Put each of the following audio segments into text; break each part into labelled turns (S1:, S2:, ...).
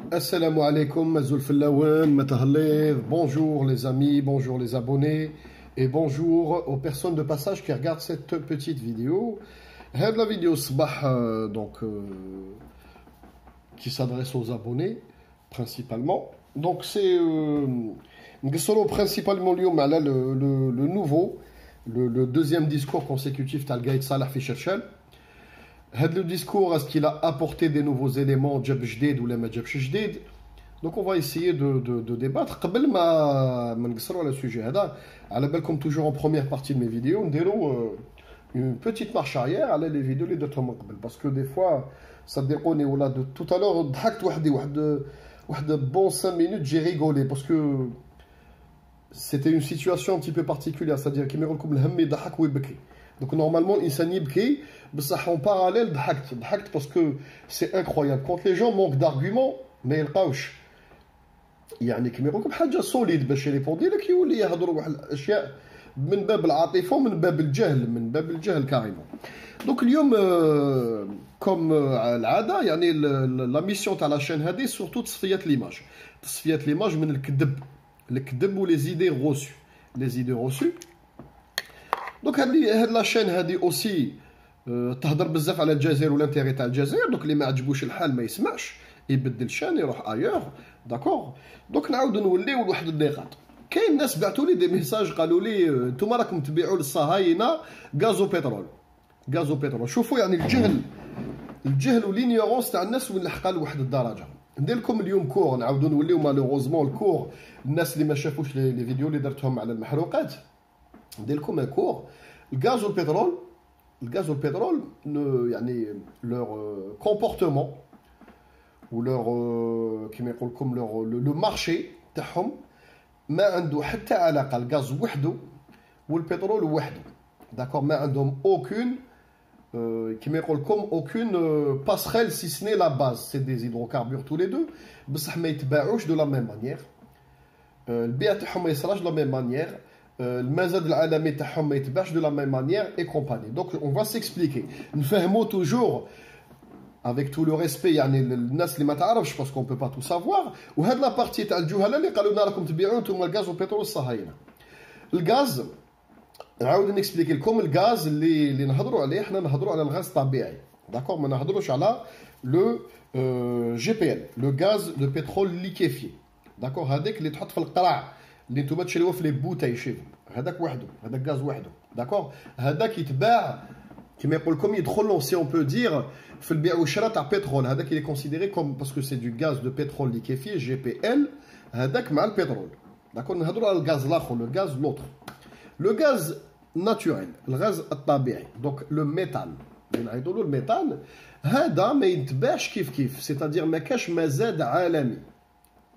S1: Assalamu alaikum, Mazoul Fellaouen, Matahalev, bonjour les amis, bonjour les abonnés et bonjour aux personnes de passage qui regardent cette petite vidéo. La vidéo Sbah, qui s'adresse aux abonnés principalement. Donc c'est principalement le nouveau, le deuxième discours consécutif d'Al-Gaïd Salah fi Cherchel. Le discours, est-ce qu'il a apporté des nouveaux éléments, Djab Jdid ou les Djab Jdid? Donc on va essayer de débattre. Qabel ma nqsrou le sujet hada, ala balkom toujours en première partie de mes vidéos, ndéro une petite marche arrière à les vidéos les درتهم قبل parce que des fois ça déconne ou là de tout à l'heure ضحكت واحد bon 5 minutes j'ai rigolé parce que c'était une situation un petit peu particulière, c'est-à-dire qu'il me reconnaît le hammi ضحك ويبكي. Donc normalement l'insan yibki, بصح en parallèle ضحكت parce que c'est incroyable quand les gens manquent d'arguments ما يلقاوش يعني كيما يقول لكم حاجه سوليد باش يريبوندي لك يولي يهضروا واحد الاشياء من باب العاطفه ومن باب الجهل كاريمون. دونك اليوم كوم العاده يعني لا ميسيون تاع لا شين هذه سورتو تصفيه ليماج من الكذب ولي زيدي غوسو. دونك هاد لا شين هذه اوسي تهضر بزاف على الجزائر والانتيغي تاع الجزائر. دونك اللي ما عجبوش الحال ما يسمعش يبدل شان يروح ايور. داكور دونك نعاودو نوليو لواحد النقاط. كاين ناس بعثوا لي دي ميساج قالوا لي نتوما راكم تبيعوا للصهاينه غازو بترول. شوفوا يعني الجهل ولينيورونس تاع الناس وين لحقها لواحد الدرجه. ندير لكم اليوم كور نعاودو نوليو مالوغوزمون الكور. الناس اللي ما شافوش لي فيديو اللي درتهم على المحروقات ندير لكم كور. الغاز والبترول يعني leur comportement ou leur كيما يقول لكم لو مارشي تاعهم ما عنده حتى علاقه الغاز وحده والبترول وحده. داكور ما عندهم aucune كيما يقول لكم aucune passerelle si ce n'est la base. C'est des hydrocarbures tous les deux بصح ما يتباعوش de la même manière. البيع تاعهم ما يصراش de la même manière. المزاد العالمي تاعهم ما يتباعش de la même manière et compagnie. Donc on va s'expliquer. نفهموا toujours avec tout le respect يعني الناس اللي ما تعرفش parce qu'on peut pas tout savoir. وهاد لا بارتي تاع الجهله اللي قالوا لنا راكم تبيعوا نتوما الغاز والبترول الصهاينه. الغاز نعاود نكسبليكي لكم. الغاز اللي نهضروا عليه احنا نهضروا على الغاز الطبيعي. داكور ما نهضروش على لو جي بي ال لو غاز دو بترول ليكيفي. داكور هذاك اللي تحط في القرع اللي نتوما تشريوه في لي بوتاي شيف هذاك وحده. هذاك غاز وحده. داكور هذاك يتباع كما يقول لكم يدخل سي اون بو دير في البيع والشراء تاع بترول. هذاك اللي كونسيديري كوم باسكو سي دو غاز دو بترول ليكيفي جي بي ال. هذاك مع البترول. داكور نهضروا على الغاز الاخر لو غاز لوتر لو غاز ناتوريل الغاز الطبيعي. دونك لو ميتال اللي نعيطوا له الميتال هذا ما يتباعش كيف سيتادير ما كاش مزاد عالمي.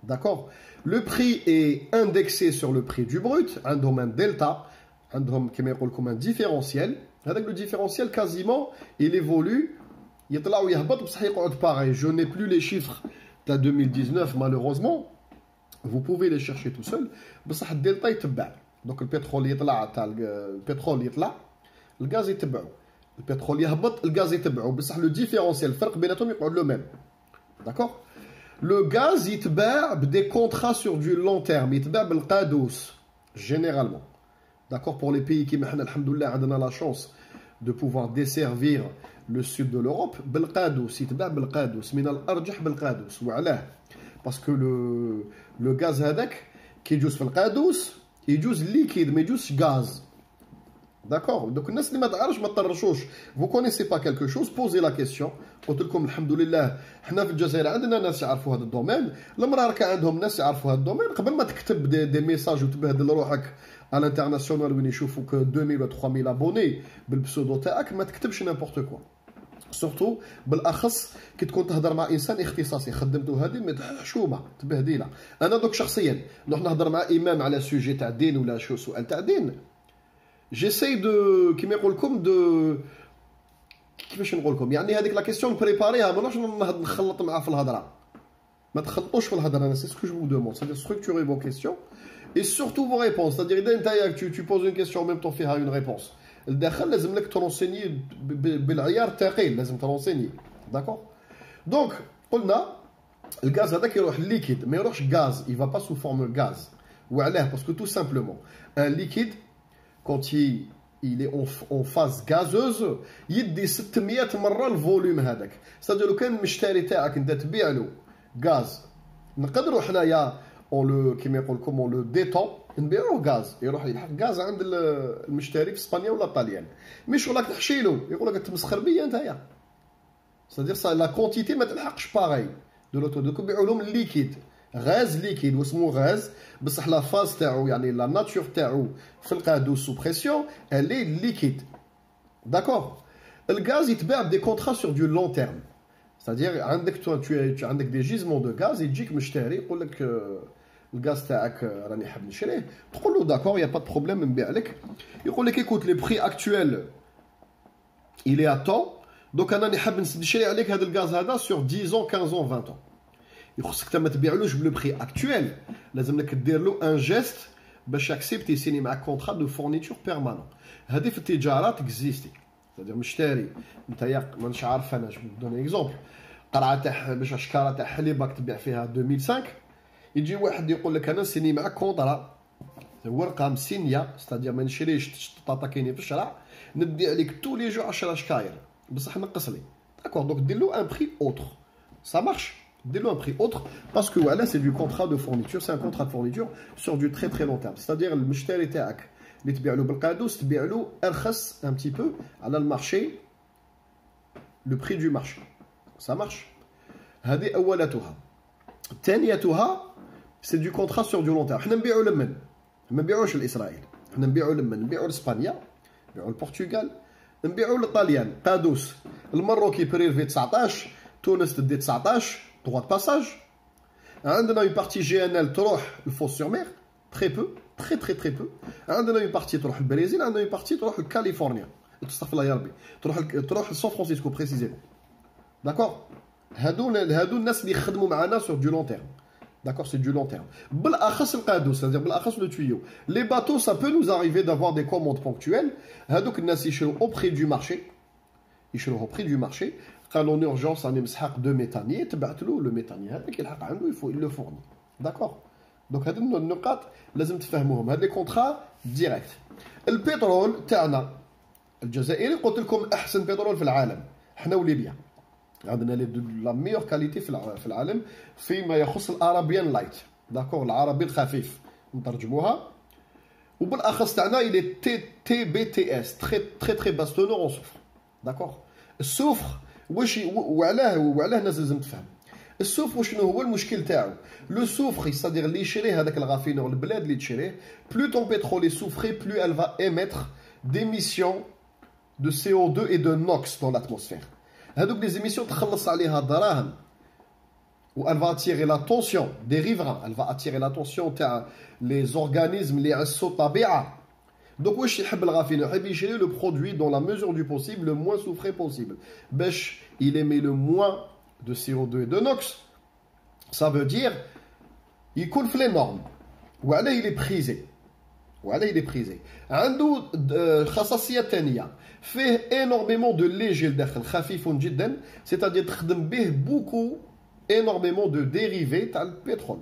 S1: داكور لو بري اي اندكسي سور لو بري دو بروت. عندهم ان دلتا عندهم كما يقول لكم ان ديفيرونسيال. هذاك لو ديفيرونسيال كازيمون il évolue يطلع ويهبط بصح يقعد باغي. جو ني بلو لي شيفر تاع 2019 malheureusement. vous pouvez les chercher tout seul. بصح الدلتا يتبع. دونك البترول يطلع تاع البترول يطلع الغاز يتبعو. البترول يهبط الغاز يتبعو بصح لو ديفيرونسيال الفرق بيناتهم يقعد لو ميم. داكور لو غاز يتباع بدي كونطرا سور دو لون تيرم. يتباع بالقادوس جينيرالمون. D'accord, pour les pays qui maintenant, alhamdoulilah, on a la chance de pouvoir desservir le sud de l'Europe, بالقادوس يتباع بالقادوس من الأرجح بالقادوس. وعلاه parce que le gaz هذاك كي يجوز في القادوس يجوز ليكيد ما يجوزش غاز. داكور دوك الناس اللي ما تعرفش ما تطرشوش. vous connaissez pas quelque chose posez la question. قلت لكم الحمد لله حنا في الجزائر عندنا ناس يعرفوا هذا الدومين. المرار كان عندهم ناس يعرفوا هذا الدومين قبل ما تكتب دي ميساج وتبهدل روحك على الانترناسيونال وين يشوفوك 2000 و 3000 ابوني بالبسودو تاعك. ما تكتبش نيمبورت كوا سورتو بالاخص كي تكون تهضر مع انسان اختصاصي خدمته هذه حشومه تبهديله. انا دوك شخصيا نروح نهضر مع امام على سوجي تاع دين ولا شو سؤال تاع دين جيساي دو كيما يقول لكم دو كيفاش نقول لكم يعني هذيك لا كيسيون بريباريها. ما نروحش نخلط معاه في الهضره. ما تخلطوش في الهضره. انا سي سكو جو vous demande c'est-à-dire structurer vos questions et surtout vos réponses. C'est-à-dire اذا انت tu poses une question en même temps فيها une réponse الداخل لازم لك ترونسيني بالعيار الثقيل. لازم ترونسيني. داكور دونك قلنا Le gaz هذاك يروح liquide, mais يروحش gaz, il va pas sous forme gaz. وعلاه parce que tout simplement un liquide quand il est en phase gazeuse يدي 600 مرة الفوليوم هذاك. c'est-à-dire لو كان المشتري تاعك انت تبيع له غاز نقدروا حنايا on le كيما يقول لكم on le détend نبيعوه غاز يروح يلحق غاز عند المشتري في اسبانيا ولا طاليان مي شغلك تحشي له يقول لك تمسخر بيا نتايا. c'est-à-dire ça la quantité ما تلحقش باغي de l'auto دوك يبيعوا لهم الليكيد غاز ليكيد واسمو غاز بصح لا فاز تاعو يعني لا ناتور تاعو في القادو سو بريسيون الي ليكيد. داكور الغاز يتباع بدي كونترا سور دو لون تيرم. c'est-à-dire عندك عندك دي جيزمون دو غاز يجيك مشتري يقول لك الغاز تاعك راني حاب نشريه تقول له داكور يا با دو بروبليم نبيع لك يقول لك ايكوت لي بري اكطويل il est à temps دونك انا نحب نشري عليك هذا الغاز هذا سور 10 ans 15 ans 20 ans. يخصك انت ما تبيعلوش بلو بري اكطويل لازم لك دير له ان جيست باش اكسبتي يسيني معاك كونترا دو فورنيتور بيرمانون. هذه في التجاره تكزيستي c'est-à-dire مشتري نتايا مانيش عارف انا جو دوني اكزومبل قرعه تاع باش شكاره تاع حليب راك تبيع فيها 2005 يجي واحد يقول لك انا سيني معاك كونترا ورقه مسينيه c'est-à-dire ما نشريش طاطا كاينين في الشارع ندي عليك تو لي جو 10 شكاير بصح نقص لي داكور دونك دير له ان بري اوتر ça marche. Dis-le un prix autre parce que voilà c'est du contrat de fourniture, c'est un contrat de fourniture sur du très très long terme. C'est-à-dire le مشتري تاعك اللي تبيع له بالقادوس تبيع له ارخص un petit peu على المارشي le prix du marché. Ça marche. هذه اولتها. ثانيتها c'est du contrat sur du long terme. حنا نبيعوا لمن ما نبيعوش لاسرائيل حنا نبيعوا لمن نبيعوا لاسبانيا نبيعوا للبرتغال نبيعوا للطاليان قادوس المروكي بريفي 19 تونس تدي 19 droit de passage. عندنا une partie GNL تروح الفوس سور مير très peu très peu. عندنا une partie تروح البرازيل عندنا une partie تروح لكاليفورنيا تستغفر الله يا ربي تروح لسان فرانسيسكو بريسيزيمون. داكور هادو الناس اللي يخدموا معنا سور دو لون تيرم. D'accord, c'est du long terme. بالاخص القادو c'est-à-dire بالاخص le tuyau. Les bateaux ça peut nous arriver d'avoir des commandes ponctuelles. هادوك الناس يشرو au prix du marché. يشرو au prix du marché. قالوا en urgence راني مسحق دو ميتانيي تبعت له لو ميتانيي هذاك يلحق عنده يفو لو فورني. داكور دونك هاد النقاط لازم تفهموهم. هاد لي كونطرا ديريكت. البترول تاعنا الجزائري قلت لكم احسن بترول في العالم حنا وليبيا عندنا لا ميور كاليتي في العالم فيما يخص الارابيان لايت. داكور العربي الخفيف نترجموها وبالاخص تاعنا الى تي بي تي اس تري باس تونور اون سوفر. داكور السوفر واش وعلاه الناس لازم تفهم السوفر شنو هو المشكل تاعو. لو سوفر c'est-à-dire اللي يشريه هذاك الغافينور البلاد اللي تشريه بلو طون بترول est soufré plus elle va émettre d'émissions de CO2 et de NOx dans l'atmosphère. هذوك لي زيميسيون تخلص عليها دراهم و elle va attirer l'attention des riverains, elle va attirer l'attention تاع les organismes اللي يعسوا الطبيعه. Donc واش يحب الغافينور يحب يشري le produit dans la mesure du possible le moins soufré possible باش il émet le moins de CO2 et de NOx. Ça veut dire يكون في les normes وعليه il est prisé وعليه il est prisé. عنده خاصية ثانية فيه énormément de léger لداخل خفيف جدا c'est-à-dire تخدم به beaucoup énormément de dérivés تاع البترول.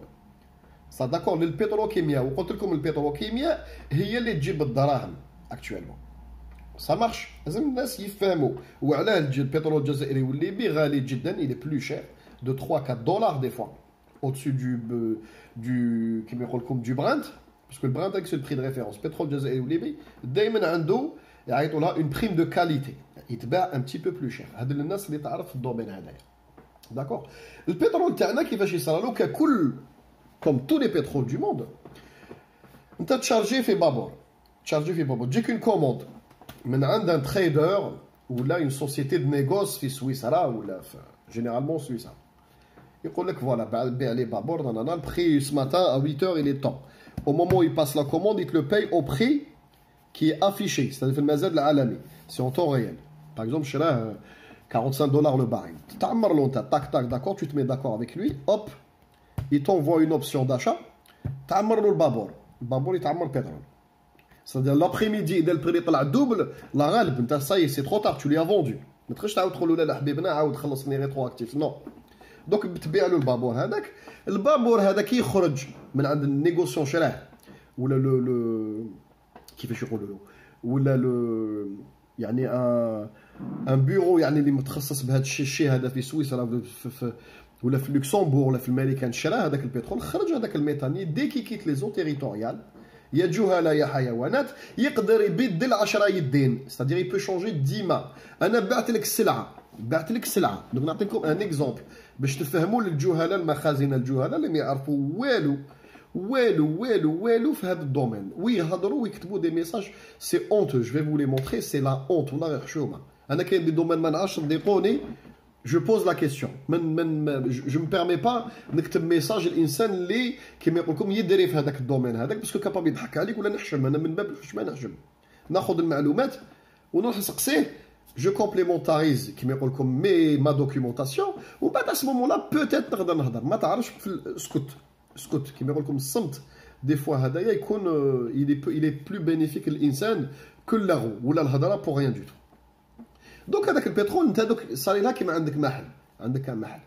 S1: صا داكور للبتروكيمياء وقلت لكم البتروكيمياء هي اللي تجيب الدراهم اكطويلمون. سا مارش لازم الناس يفهموا وعلاه البترول الجزائري والليبي غالي جدا il est plus cher de 3-4 dollars des fois au-dessus du كيما يقول لكم du Brent parce que le Brent c'est le prix de référence. البترول الجزائري والليبي دائما عنده يعيطوا لها une prime de qualité يتباع un petit peu plus cher. هذا الناس اللي تعرف في الدومين هذايا. داكور البترول تاعنا كيفاش يصرالو ككل comme tous les pétroles du monde. انت تشارجي في بابور تجيك une commande من عند un trader ولا une société de négoce في سويسرا ولا généralement سويسرا يقول لك فوالا بيع لي بابور نانا البري ce matin à 8h il est temps. Au moment où il passe la commande il te le paye au prix qui est affiché c'est-à-dire في المزاد العالمي c'est en temps réel. Par exemple شراه $45 le baril تعمر له انت tac d'accord tu te mets d'accord avec lui hop il t'envoie une option d'achat تعمر له البابور يتعمر pétrole. C'est-à-dire l'après-midi اذا البري طلع دوبل لا غالب انت صاي سي ترو تار tu lui as vendu ما تخش تعاود تقول له لا حبيبنا عاود خلصني ريترو اكتيف نو دونك تبيع له البابور هذاك. البابور هذاك يخرج من عند النيغوسيون شراه ولا لو كيفاش يقولوا له ولا لو يعني ان بيرو يعني اللي متخصص بهذا الشيء هذا في سويسرا ولا في لوكسمبورغ ولا في الماريكان شرا هذاك البترول خرج هذاك الميثاني دي كي كيت لي زون تيريتوريال يا جهلاء يا حيوانات يقدر يبدل 10 يدين ستادير يبو شونجي ديما. انا بعت لك السلعه دوك نعطيكم ان اكزومبل باش تفهموا للجهلاء المخازن الجهلاء اللي ما يعرفوا والو في هذا الدومين ويهضروا ويكتبوا دي ميساج سي اونتو. جو في فو لي مونتري سي لا اونت والله غير حشومه. انا كاين دي دومين ما نعرفش نديقوني جو بوز لا كيسيون جو مبيرمي با نكتب ميساج الانسان اللي كيما يقول لكم يدري في هذاك الدومين هذاك باسكو كاباب يضحك عليك ولا نحشم. انا من باب الحشمه نحشم ناخذ المعلومات ونروح نسقسيه جو كومبليمونتاريز كيما يقول لكم ما دوكيومونطاسيون وبعد اسمو مولا بوتيت نقدر نهضر ما تعرفش في اسكت كيما يقول لكم الصمت دي فوا هذايا يكون il est plus bénéfique للانسان كو اللغو ولا الهضره بور ريان دو تو. دونك هذاك البترول انت دوك صار لها كيما عندك محل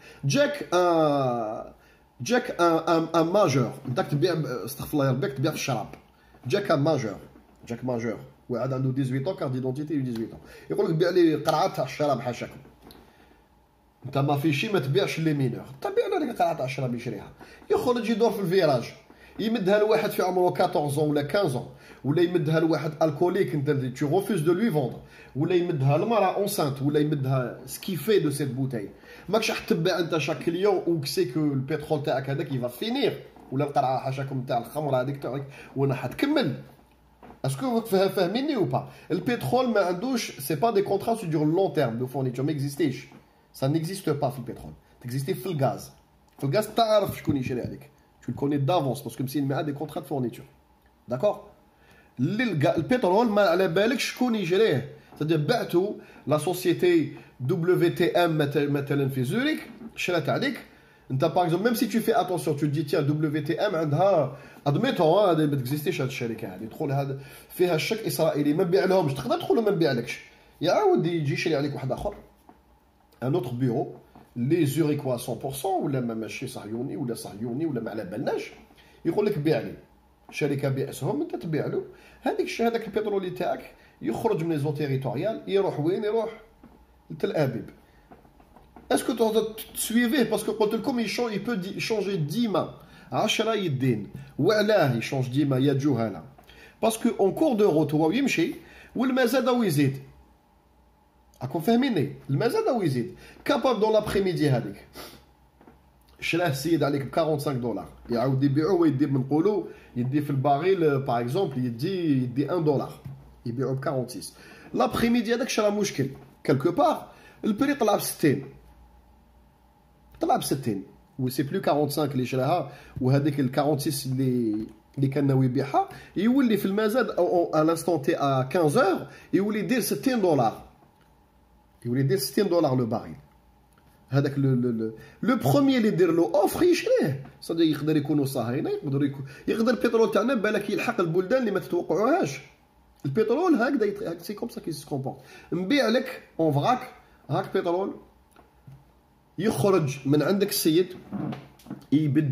S1: جاك ان ماجور انت تبيع استغفر الله يربيك تبيع في الشراب جاك ماجور واحد عنده 18 كارت ديدونتيتي 18 يقول لك بيع لي قرعه تاع الشراب حاشاكم انت ما في شي ما تبيعش لي مينور تبيع له ديك قرعه تاع الشراب يشريها يخرج يدور في الفيراج يمدها لواحد في عمره 14 ولا 15 ولا يمدها لواحد الكوليك انت tu refuses de lui vendre ولا يمدها لمراه اونسانت ولا يمدها سكيفي دو سيت بوتاي ماكش راح تبع انت شاك كليون وكسي كو البترول تاعك هذاك يفا فينير ولا القرعه حاشاكم تاع الخمر هذيك تاعك وانا حتكمل. اسكو فاهميني ou pas البترول ما عندوش سي با دي كونترا سو دور لون تيرم دو فورنيتور ما اكزيستيش ça n'existe pas في البترول تكزيستي في الغاز تعرف شكون يشري عليك tu le connais d'avance parce que c'est une des contrats de fourniture d'accord. البترول ما على بالك شكون يشريه c'est-à-dire بعتو لا سوسيتي WTM مثلا في زوريك شرات عليك انت باغ اكزومبل ميم سي tu fais attention tu dis tiens WTM عندها ادميتون هذا ما تكزيستيش هذه الشركه هذه دخول هذا فيها الشك اسرائيلي ما نبيع لهمش تقدر تدخل ما نبيعلكش يعاود يجي يشري عليك واحد اخر ان اوتر بيرو لي زوريكوا 100% ولا ماشي صهيوني ولا ما على بالناش يقول لك بيع لي شركه باسهم انت تبيع له هذاك البترولي تاعك يخرج من لي زون تيريتوريال يروح وين يروح لتل ابيب. اسكو تسويفيه باسكو قلت لكم يبو يشونجي ديما 10 يدين وعلاه يشونج ديما يا جهاله باسكو اون كور دو روت هو يمشي والما زاد ويزيد راكم فاهميني الماء زاد ويزيد كاباب دون لابخي هذيك شراه السيد عليك ب 45 $، يعاود يبيعوه ويدي بنقولوا يدي في الباريل باغ اكزومبل يدي $1 يبيعوه ب 46 لابخي ميدي هذاك شرا مشكل كالكو باغ البري طلع ب 60 و سي بلو 45 اللي شراها وهذيك ال 46 اللي كان ناوي يبيعها يولي في المازاد او ا لانستون تي ا 15 يولي يدير $60 يولي يدير $60 لو باريل. هذاك لو بروميير اللي يدير له اوفر يشريه صدق يقدر يكونوا صهاينه يقدر البترول تاعنا بالك يلحق البلدان اللي ما تتوقعوهاش. البترول هكذا سي كوم سا كي سي كومبورت نبيع لك اون فراك هاك بترول يخرج من عندك السيد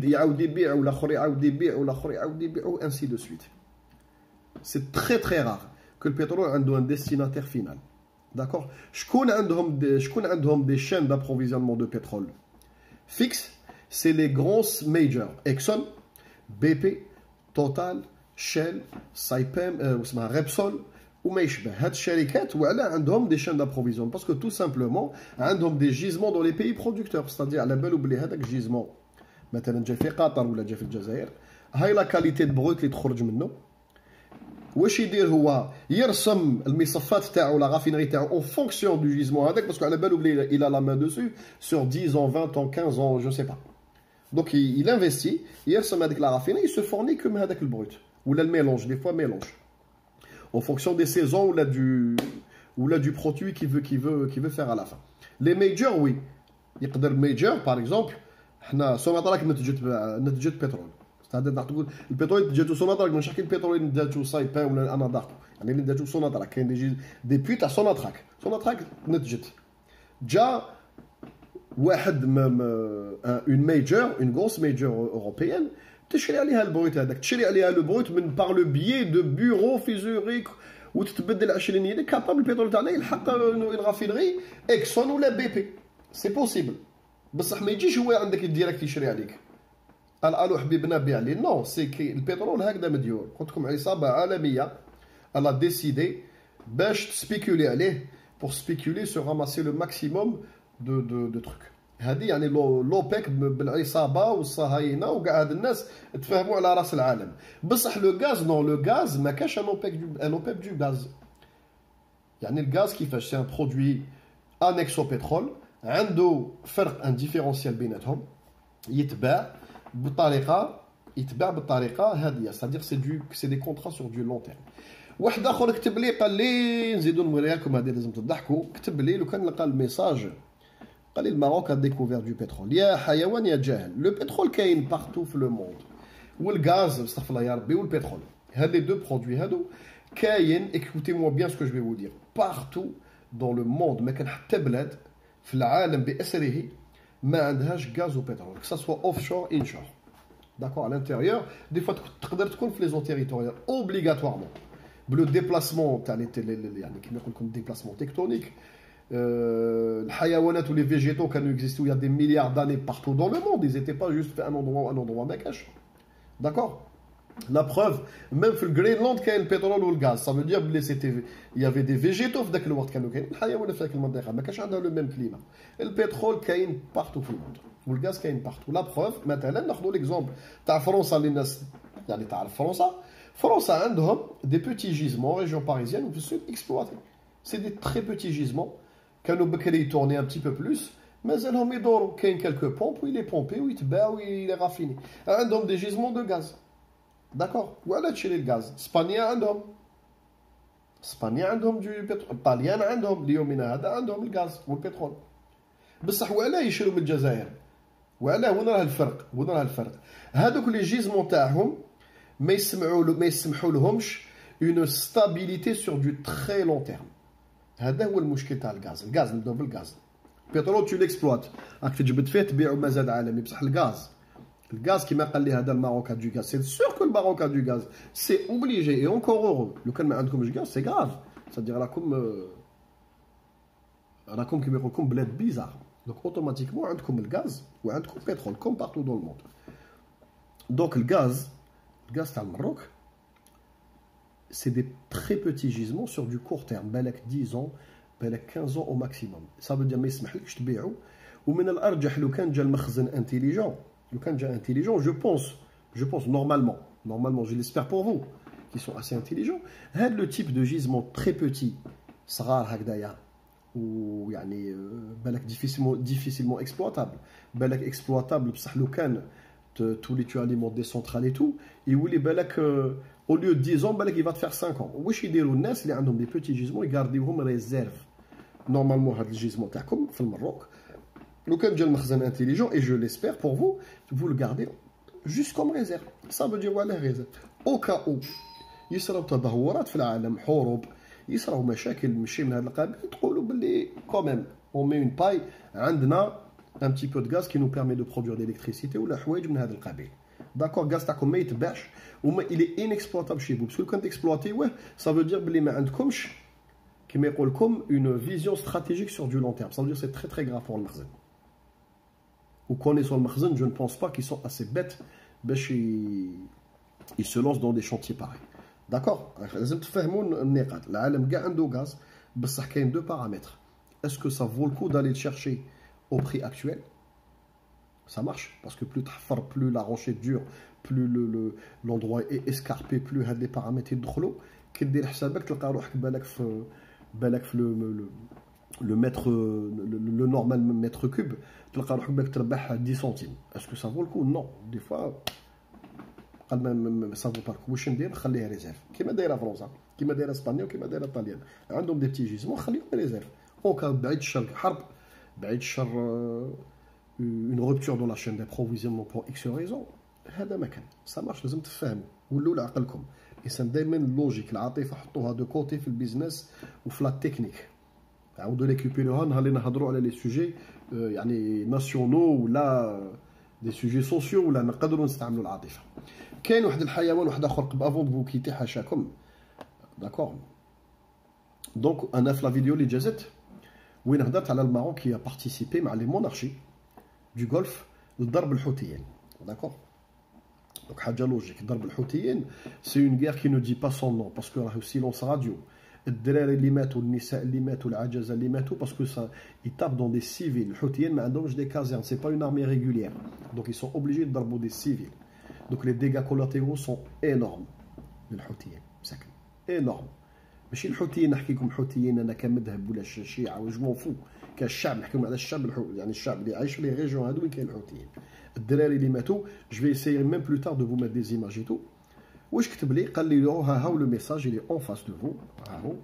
S1: يعاود يبيع والاخر يعاود يبيع والاخر يعاود يبيع و انسي دو سويت. سي تري تري رار كو البترول عنده ان ديستيناتير فينال. D'accord. شكون عندهم des chaînes d'approvisionnement de pétrole fixe, c'est les grosses majors Exxon, BP, Total, Shell, Saipem اسمها Repsol وما يشبه. هاد الشركات وعلى عندهم des chaînes d'approvisionnement parce que tout simplement عندهم des gisements dans les pays producteurs, c'est-à-dire على بالو بلي هذاك جيزمون مثلا جاي في قطر ولا جاي في الجزائر هاي لا كاليتي بروت اللي تخرج منه واش يدير هو يرسم المصفات تاعو لا رافينري تاعو اون فونكسيون دو جيزمون هذاك باسكو على بالو بلي الى لا مان دوسو سور 10 ans 20 ans 15 ans جو سي با دونك il investit يرسم هذيك لا رافينري se fournit comme هذاك البروت ولا الميلونج دي فوا ميلونج en fonction des saisons ولا du produit qui veut faire à la fin. Les majors oui يقدر major par exemple حنا سوناطراك نتجت بترول هذا نقول البترول جاتو سوناطراك مش نحكي البترول جاتو سايبا ولا انا ضغط يعني اللي جاتو سوناطراك كاين دي بي تاع سوناطراك نتجت جا une major, une grosse major européenne, تشري عليها البروت هذاك، تشري عليها البروت من par le biais de bureaux في زوريك وتتبدل 20 يدك كابابل البترول تاعنا يلحق الرافينري اكسون ولا بي بي. سي بوسيبل، بصح ما يجيش هو عندك ديريكت يشري عليك. قال الو حبيبنا بيع لي، نو سي كي البترول هكذا مديور. قلت لكم عصابه عالميه الا ديسيدي باش تسبيكولي عليه pour spéculer sur ramasser le maximum de trucs. هذه يعني لوبيك بالعصابه والصهاينه وكاع هاد الناس تفاهموا على راس العالم. بصح لو غاز نو، لو غاز ما كاش ان اوبيك دو غاز. يعني الغاز كيفاش؟ سي ان برودوي انكس او بترول، عنده فرق ان ديفيرونسيال بيناتهم، يتباع بالطريقه هذه. سادير سي دي كونترا سور دو لون تيرم. واحد اخر كتب لي قال لي نزيدو نوريها لكم، هذه لازم تضحكوا. كتب لي لو كان لقى الميساج قال لي الماروك ا ديكوفير دو بترول. يا حيوان يا جاهل، لو بترول كاين بارتو في لو موند، والغاز استغفر الله يا ربي والبترول، هاد لي دو برودوي هادو كاين. ايكوتي موا بيان سكو جو في فو دير، بارتو دون لو موند. ما كان حتى بلاد في العالم باسره ما عندهاش غاز وبترول، كسا سوا اوف شور ان شور. داكور على الانتيريور دي فوا تقدر تكون في لي زون تيريتوريال اوبليغاتوارمون بلو ديبلاسمون تاع يعني كيما يقول لكم ديبلاسمون تكتونيك. الحيوانات ولي فيجيتو كانوا اكزيستو يا دي مليار داني بارتو دون لو موند، ils étaient pas juste في ان اندروا ما كاش. داكور لا بروف ميم في الجرينلاند كاين البترول والغاز، سا فو دير بلي سيتي يافي دي فيجيتو في ذاك الوقت كانوا كاين الحيوانات في ذاك المنطقه ما كاش عندها لو ميم كليما. البترول كاين بارتو في الموند والغاز كاين بارتو. لا بروف مثلا ناخذوا ليكزومبل تاع فرنسا اللي الناس يعني تعرف فرنسا عندهم دي بوتي جيزمون ريجيون باريزيان و في السود اكسبلواتي. سي دي تري بوتي جيزمون كانوا بكري يتورني ان بتي بو بلوس، مازالهم يدوروا. كاين كالكو بومب ويلي بومبي ويتباع ويلي رافيني. عندهم دي جيزمون دو غاز. داكور وعلى تشري الغاز؟ اسبانيا عندهم دو بترول، الطاليان عندهم ليومنا هذا عندهم الغاز والبترول. بصح وعلاه يشروا من الجزائر؟ وعلاه؟ وين راه الفرق؟ هذوك لي جيزمون تاعهم ما يسمحوا لهمش اون ستابيليتي سور دو تري لون تيرم. هذا هو المشكل تاع الغاز. نبداو بالغاز. البترول تو ليكسبلوات، راك تجبد فيه تبيعو مزاد عالمي. بصح الغاز كيما قال لي هذا الماروك دو غاز، سي سور كو الماروك دو غاز سي اوبليجي اي اونكور اورو. لو كان ما عندكمش غاز سي غاف، سادير راكم كيما يقول لكم بلاد بيزار. دونك اوتوماتيكمون عندكم الغاز وعندكم بترول كوم بارتو دون الموند. دونك الغاز تاع المروك c'est des très petits gisements sur du court terme. بالك 10 ans بالك 15 ans au maximum. Ça veut dire ما يسمحلكش تبيعو. ومن الارجح لو كان جا المخزن انتيليجون، je pense normalement je l'espère pour vous qui sont assez intelligents. هاد le type de gisement très petit صغار هكذايا ويعني بالك difficilement exploitable. بالك exploitable بصح لو كان تولي tu alimentes des centrales et tout يولي بالك au lieu de 10 ans بالك il va te faire 5 ans. واش يديروا الناس اللي عندهم دي بوتي جيزمون؟ يغارديوهم ريزيرف. نورمالمون هاد الجيزمون تاعكم في المروك لو كان جا المخزن انتيليجون et je l'espère pour vous, vous le gardez juste comme réserve. ça veut dire ولا réserve au cas où يصراو تدهورات في العالم، حروب، يصراو مشاكل ماشي من هذا القبيل، تقولوا باللي quand même on met une paille عندنا un petit peu de gaz qui nous permet de produire de l'électricité ولا حوايج من هذا القبيل. داكور غاز تاعكم ما يتباعش وما il est inexploitable chez vous. باسكو كان تكسبلواتيوه ça veut dire بلي ما عندكمش كيما يقول لكم une vision stratégique sur du long terme. ça veut dire c'est très très grave pour المخزن. Ou connaissant le makhzen, je ne pense pas qu'ils sont assez bêtes. Ils se lancent dans des chantiers pareils. D'accord? لازم تفهموا النقاط. العالم كاع عنده غاز بصح كاين deux paramètres. Est-ce que ça vaut le coup d'aller le chercher au prix actuel? Ça marche parce que plus تحفر, plus la rochette dure, plus l'endroit est escarpé, plus هاد les paramètres يدخلوا. كي دير حسابك تلقى روحك بالك في le normal mètre cube تلقى روحك بالك تربح 10 centimes. Est-ce que ça vaut le coup? Non. Des fois قال ما ça vaut pas le coup. واش ندير؟ نخليها ريزيرف كيما دايره فرنسا، كيما دايره اسبانيا وكيما دايره الطاليان. عندهم دي بتي جيزمون خليهم ريزيرف او كان بعيد الشر حرب، بعيد الشر une rupture dans la chaîne d'approvisionnement pour X raisons. هذا ما كان ça marche. لازم تفهموا ولوا لعقلكم. الانسان دائما اللوجيك العاطفه حطوها دو كوتي في البيزنس وفي لا تكنيك. عاودوا ريكوبيروها نهار اللي نهضروا على لي سوجي nationaux ou là des sujets sociaux ou là نقدروا نستعملوا العاطفة. كاين واحد الحيوان واحد اخر افون بو كيتي حاشاكم. D'accord. Donc انا في لا فيديو اللي جازت وين هضرت على الماروك qui a participé مع les monarchies du Golfe لضرب الحوثيين. D'accord. Donc حاجة لوجيك ضرب الحوثيين c'est une guerre qui ne dit pas son nom parce que راه silence radio. الدراري اللي ماتوا النساء اللي ماتوا العجزة اللي ماتوا parce que ça ils tapent dans des civils. الحوثيين ما عندهمش des casernes, c'est pas une armée régulière. Donc ils sont obligés de ضربوا des civils. Donc les dégâts collatéraux sont énormes للحوثيين. مساكن énorme. ماشي الحوثيين نحكي لكم حوثيين انا كمذهب ولا الشيعة وجمو فو كالشعب نحكيو على الشعب يعني الشعب اللي عايش في لي ريجيون هادو وين كاين الحوثيين. الدراري اللي ماتوا جو في essayer même plus tard de vous mettre des images et tout. واش كتب لي قال لي ها هاو لو ميساج il est en face de vous. هاو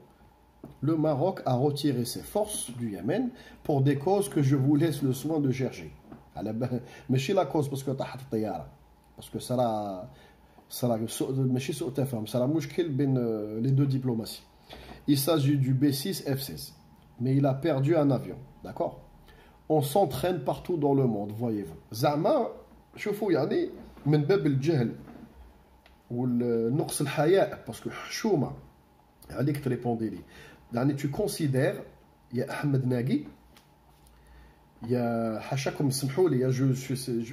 S1: le Maroc a retiré ses forces du Yémen pour des causes que je vous laisse le soin de chercher. على ماشي لا كوز باسكو طاحت الطياره باسكو صرا ماشي سوء تفاهم صرا مشكل بين les deux diplomaties. Il s'agit du B6 F16 mais il a perdu un avion. D'accord. On s'entraîne partout dans le monde, voyez-vous. زعما شوفوا يعني من باب الجهل والنقص الحياء باسكو حشومه عليك تريبوندي لي يعني tu considères يا احمد ناقي يا حاشاكم سمحوا لي جو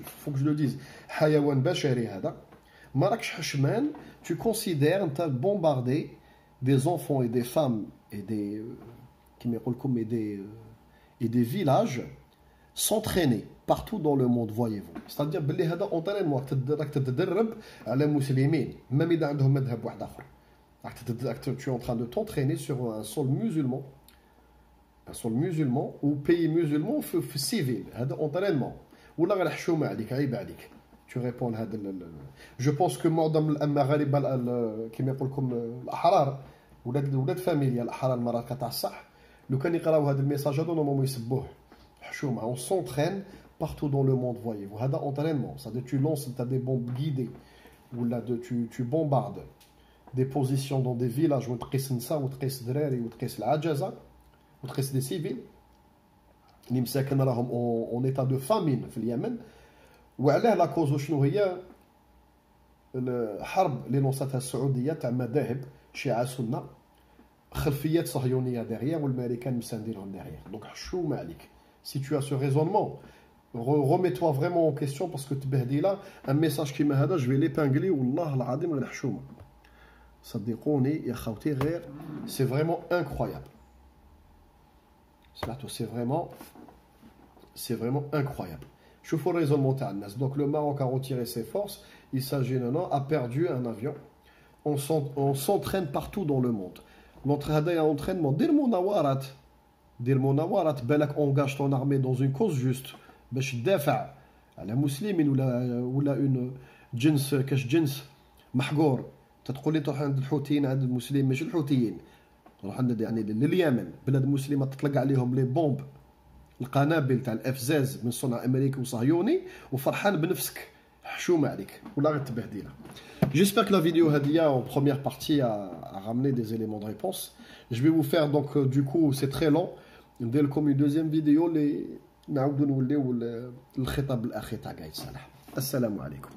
S1: فوك جو لو ديز حيوان بشري هذا ما راكش حشمان tu considères انت بومباردي des enfants et des femmes et des كيما يقول لكم et des villages s'entraîner partout dans le monde, voyez-vous. C'est-à-dire بلي هذا entraînement راك تتدرب على مسلمين même إذا عندهم مذهب واحد آخر. Tu es en train de t'entraîner sur un sol musulman ou pays musulman في civil. هذا entraînement. ولا غير حشومة عليك عيب عليك. Tu réponds هذا Je pense que معظم المغاربة كيما يقول لكم الأحرار ولاد فاميليا الأحرار المراكة تاع الصح لو كان يقراو هذا الميساج هذا نورمالمون يسبوه. On s'entraîne partout dans le monde, voyez-vous. C'est un entraînement. C'est-à-dire tu lances, tu as des bombes guidées, ou là, tu bombardes des positions dans des villages où tu as ça, où tu as drari, où tu as l'adjaza, où tu as des civils. Ils sont en état de famine au Yémen. Ou alors la cause شنو هي الحرب اللي نوصتها السعودية تاع مذاهب شيعة سنة خلفيات صهيونية derrière والامريكان مساندينهم derrière. Donc حشومة عليك. Si tu as ce raisonnement, remets-toi vraiment en question parce que là, un message qui m'a hada, je vais l'épingler, wallah al-adim غير حشومة. صدقوني يا خوتي غير, c'est vraiment incroyable. C'est vraiment incroyable. شوفوا le raisonnement تاع الناس. Donc le Maroc a retiré ses forces, il s'agit a perdu un avion. On s'entraîne partout dans le monde. Notre hada ya entraînement, dir munawarat. دير مناورات بالك اونغاج طون ارمي دون اون كوز جوست باش تدافع على مسلمين ولا اون جنس كاش جنس محقور تتقول لي تروح عند الحوثيين عند المسلمين ماشي الحوثيين تروح عند يعني لليمن بلاد مسلمه تطلق عليهم لي بومب القنابل تاع الاف زاز من صنع امريكي وصهيوني وفرحان بنفسك حشومه عليك ولا غير تبهديله. J'espère que la vidéo Hadia en première partie a ramené des éléments de réponse. Je vais vous faire donc du coup c'est très long. ندير لكم une deuxième vidéo اللي نعاودوا نوليو الخطاب الاخير تاع قايد صالح. السلام عليكم.